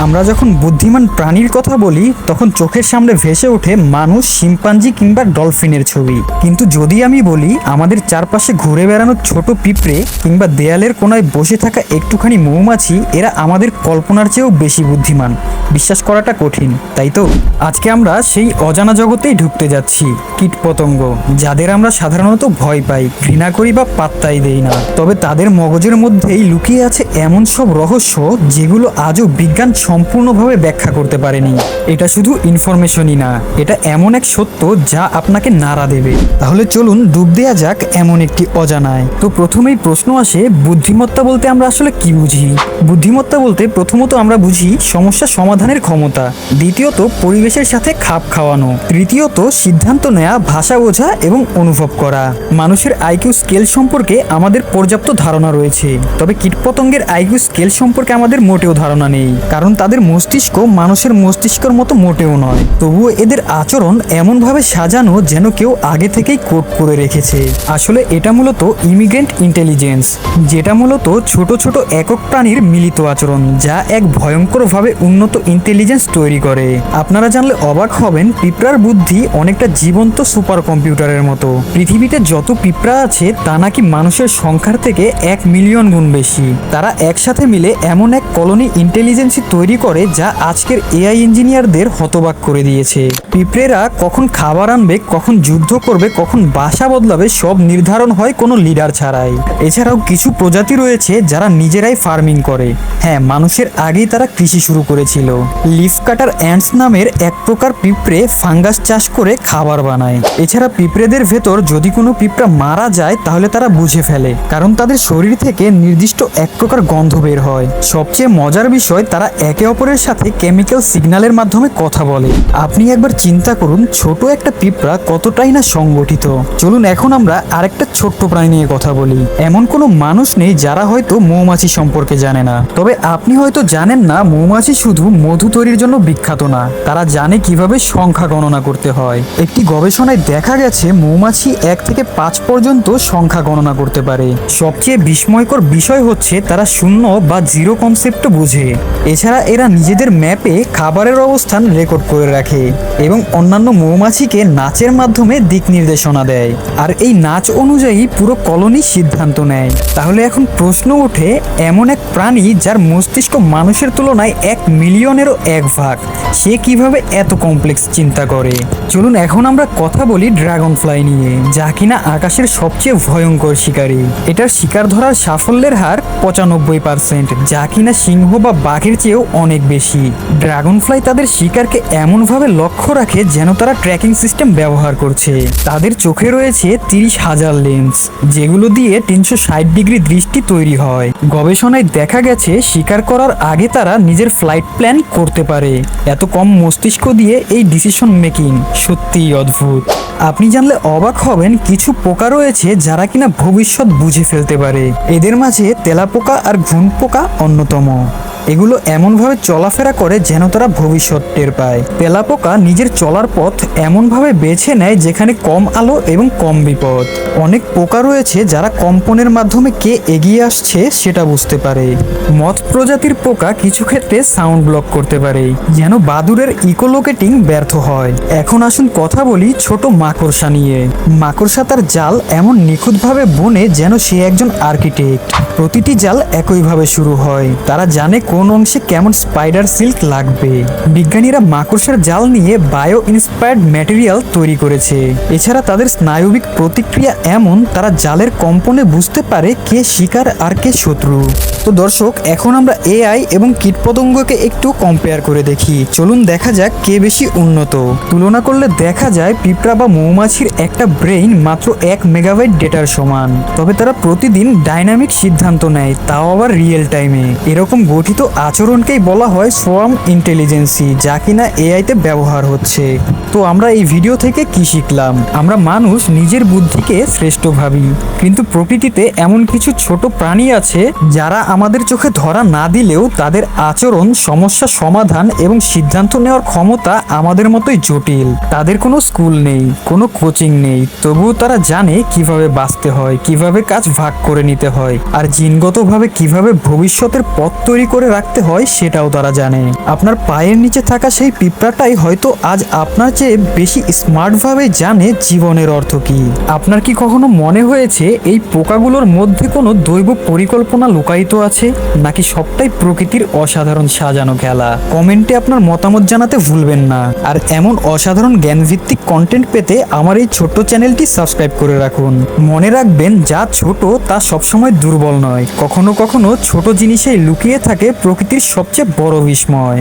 আমরা যখন বুদ্ধিমান প্রাণীর কথা বলি তখন চোখের সামনে ভেসে ওঠে মানুষ, শিম্পাঞ্জি কিংবা ডলফিনের ছবি। কিন্তু যদি আমি বলি আমাদের চারপাশে ঘুরে বেড়ানো ছোট পিঁপড়ে কিংবা দেয়ালের কোনায় বসে থাকা একটুখানি মৌমাছি, এরা আমাদের কল্পনার চেয়েও বেশি বুদ্ধিমান, বিশ্বাস করাটা কঠিন, তাই তো? আজকে আমরা সেই অজানা জগতেই ঢুকতে যাচ্ছি, কীটপতঙ্গ, যাদের আমরা সাধারণত ভয় পাই, ঘৃণা করি বা পাত্তাই দেই না। তবে তাদের মগজের মধ্যেই লুকিয়ে আছে এমন সব রহস্য যেগুলো আজও বিজ্ঞান সম্পূর্ণভাবে ব্যাখ্যা করতে পারেনি। এটা শুধু ইনফরমেশনই না, এটা এমন এক সত্য যা আপনাকে নাড়া দেবে। তাহলে চলুন ডুব দেয়া যাক এমন একটি অজানায়। তো প্রথমেই প্রশ্ন আসে, বুদ্ধিমত্তা বলতে আমরা আসলে কি বুঝি? বুদ্ধিমত্তা বলতে প্রথমত আমরা বুঝি সমস্যা সমাধানের ক্ষমতা, দ্বিতীয়ত পরিবেশের সাথে খাপ খাওয়ানো, তৃতীয়ত সিদ্ধান্ত নেওয়া, ভাষা বোঝা এবং অনুভব করা। মানুষের আইকিউ স্কেল সম্পর্কে আমাদের পর্যাপ্ত ধারণা রয়েছে, তবে কীটপতঙ্গের আইকিউ স্কেল সম্পর্কে আমাদের মোটেও ধারণা নেই, কারণ তাদের মস্তিষ্ক মানুষের মস্তিষ্কের মতো মোটেও নয়। তবুও এদের আচরণ এমনভাবে সাজানো যেন কেউ আগে থেকেই কোড করে রেখেছে। আসলে এটা মূলত ইমিগ্রেন্ট ইন্টেলিজেন্স, যেটা মূলত ছোট ছোট একক প্রাণীর মিলিত আচরণ, যা এক ভয়ঙ্করভাবে উন্নত ইন্টেলিজেন্স তৈরি করে। আপনারা জানলে অবাক হবেন, পিঁপড়ার বুদ্ধি অনেকটা জীবন্ত সুপার কম্পিউটারের মতো। পৃথিবীতে যত পিঁপড়া আছে তা নাকি মানুষের সংখ্যার থেকে 1 মিলিয়ন গুণ বেশি। তারা একসাথে মিলে এমন এক কলোনি ইন্টেলিজেন্সি তৈরি করে যা আজকের এআই ইঞ্জিনিয়ারদের হতবাক করে দিয়েছে। পিঁপড়েরা কখন খাবার আনবে, কখন যুদ্ধ করবে, কখন বাসা বদলাবে, সব নির্ধারণ হয় কোনো লিডার ছাড়াই। এছাড়াও কিছু প্রজাতি রয়েছে যারা নিজেরাই ফার্মিং করে। হ্যাঁ, মানুষের আগেই তারা কৃষি শুরু করেছিল। লিফ কাটার অ্যান্টস নামের এক প্রকার পিঁপড়ে ফাঙ্গাস চাষ করে খাবার বানায়। এছাড়া পিঁপড়েদের ভেতর যদি কোনো পিঁপড়া মারা যায় তাহলে তারা বুঝে ফেলে, কারণ তাদের শরীর থেকে নির্দিষ্ট এক প্রকার গন্ধ বের হয়। সবচেয়ে মজার বিষয়, তারা একে অপরের সাথে কেমিক্যাল সিগন্যালের মাধ্যমে কথা বলে। আপনি একবার চিন্তা করুন, ছোট একটা পিঁপড়া কতটাই না সংগঠিত। চলুন এখন আমরা আরেকটা ছোট্ট প্রাণী নিয়ে কথা বলি। এমন কোনো মানুষ নেই যারা হয়তো মৌমাছি সম্পর্কে জানে না। তবে আপনি হয়তো জানেন না, মৌমাছি শুধু মধু তৈরির জন্য বিখ্যাত না, তারা জানে কিভাবে সংখ্যা গণনা করতে হয়। একটি গবেষণায় দেখা গেছে মৌমাছি 1 থেকে 5 পর্যন্ত সংখ্যা গণনা করতে পারে। সবচেয়ে বিস্ময়কর বিষয় হচ্ছে তারা শূন্য বা জিরো কনসেপ্ট বুঝে। এছাড়া এরা নিজেদের ম্যাপে খাবারের অবস্থান রেকর্ড করে রাখে এবং অন্যান্য মৌমাছিকে নাচের মাধ্যমে দিক নির্দেশনা দেয়, আর এই নাচ অনুযায়ী পুরো কলোনি সিদ্ধান্ত নেয়। তাহলে এখন প্রশ্ন ওঠে, এমন এক প্রাণী যার মস্তিষ্ক মানুষের তুলনায় 1 মিলিয়নেরও 1 ভাগ, সে কিভাবে এত কমপ্লেক্স চিন্তা করে? চলুন এখন আমরা কথা বলি ড্রাগন ফ্লাই নিয়ে, যা কিনা আকাশের সবচেয়ে ভয়ঙ্কর শিকারী। এটার শিকার ধরার সাফল্যের হার 95%, যা কিনা সিংহ বা বাঘের চেয়েও অনেক বেশি। ড্রাগন ফ্লাই তাদের শিকারকে এমনভাবে লক্ষ্য রাখে যেন তারা ট্র্যাকিং সিস্টেম ব্যবহার করছে। তাদের চোখে রয়েছে 30,000 লেন্স, যেগুলো দিয়ে 360 ডিগ্রি দৃষ্টি তৈরি হয়। গবেষণায় দেখা গেছে শিকার করার আগে তারা নিজের ফ্লাইট প্ল্যান করতে পারে। এত কম মস্তিষ্ক দিয়ে এই ডিসিশন মেকিং সত্যিই অদ্ভুত। আপনি জানলে অবাক হবেন, কিছু পোকা রয়েছে যারা কিনা ভবিষ্যৎ বুঝে ফেলতে পারে। এদের মাঝে তেলাপোকা আর ঘুন পোকা অন্যতম। এগুলো এমনভাবে চলাফেরা করে যেন তারা ভবিষ্যৎ টের পায়। তেলাপোকা নিজের চলার পথ এমনভাবে বেছে নেয় যেখানে কম আলো এবং কম বিপদ। অনেক পোকা রয়েছে যারা কম্পনের মাধ্যমে কে এগিয়ে আসছে সেটা বুঝতে পারে। মথ প্রজাতির পোকা কিছু ক্ষেত্রে সাউন্ড ব্লক করতে পারে, যেন বাদুড়ের ইকোলোকেটিং ব্যর্থ হয়। এখন আসুন কথা বলি ছোট মাকড়সা নিয়ে। মাকড়সা তার জাল এমন নিখুঁতভাবে বুনে যেন সে একজন আর্কিটেক্ট। প্রতিটি জাল একইভাবে শুরু হয়, তারা জানে কোন অংশে কেমন স্পাইডার সিল্ক লাগবে। বিজ্ঞানীরা মাকড়সার জাল নিয়ে বায়ো ইন্সপায়ার্ড ম্যাটেরিয়াল তৈরি করেছে। এছাড়া তাদের স্নায়বিক প্রতিক্রিয়া এমন, তারা জালের কম্পনে বুঝতে পারে কে শিকার আর কে শত্রু। তো দর্শক, এখন আমরা এআই এবং কীটপতঙ্গকে একটু কম্পেয়ার করে দেখি। চলুন দেখা যাক কে বেশি উন্নত। তুলনা করলে দেখা যায় পিঁপড়া বা মৌমাছির একটা ব্রেইন মাত্র 1 মেগাবাইট ডেটার সমান। তবে তারা প্রতিদিন ডাইনামিক সিদ্ধান্ত নেয়, তাও আবার রিয়েল টাইমে। এরকম গঠিত আচরণকেই বলা হয় সোয়ার্ম ইন্টেলিজেন্সি, যা কিনা এআইতে ব্যবহার হচ্ছে। তো আমরা এই ভিডিও থেকে কি শিখলাম? আমরা মানুষ নিজের বুদ্ধিকে শ্রেষ্ঠ ভাবি, কিন্তু প্রকৃতিতে এমন কিছু ছোট প্রাণী আছে যারা আমাদের চোখে ধরা না দিলেও তাদের আচরণ, সমস্যা সমাধান এবং সিদ্ধান্ত নেওয়ার ক্ষমতা আমাদের মতোই জটিল। তাদের কোনো স্কুল নেই, কোনো কোচিং নেই, তবুও তারা জানে কিভাবে বাঁচতে হয়, কিভাবে কাজ ভাগ করে নিতে হয়, আর জিনগতভাবে কিভাবে ভবিষ্যতের পথ তৈরি করে রাখতে হয় সেটাও তারা জানে। আপনার পায়ের নিচে থাকা সেই পিঁপড়াটাই হয়তো আজ আপনার চেয়ে বেশি স্মার্টভাবে জানে জীবনের অর্থ কি। আপনার কি কখনো মনে হয়েছে এই পোকাগুলোর মধ্যে কোনো দৈব পরিকল্পনা লুকায়িত আছে, নাকি সবটাই প্রকৃতির অসাধারণ সাজানো খেলা? কমেন্টে আপনার মতামত জানাতে ভুলবেন না। আর এমন অসাধারণ জ্ঞানভিত্তিক কন্টেন্ট পেতে আমার এই ছোট্ট চ্যানেলটি সাবস্ক্রাইব করে রাখুন। মনে রাখবেন, যা ছোট তা সবসময় দুর্বল নয়, কখনো কখনো ছোট জিনিসেই লুকিয়ে থাকে প্রকৃতির সবচেয়ে বড় বিস্ময়।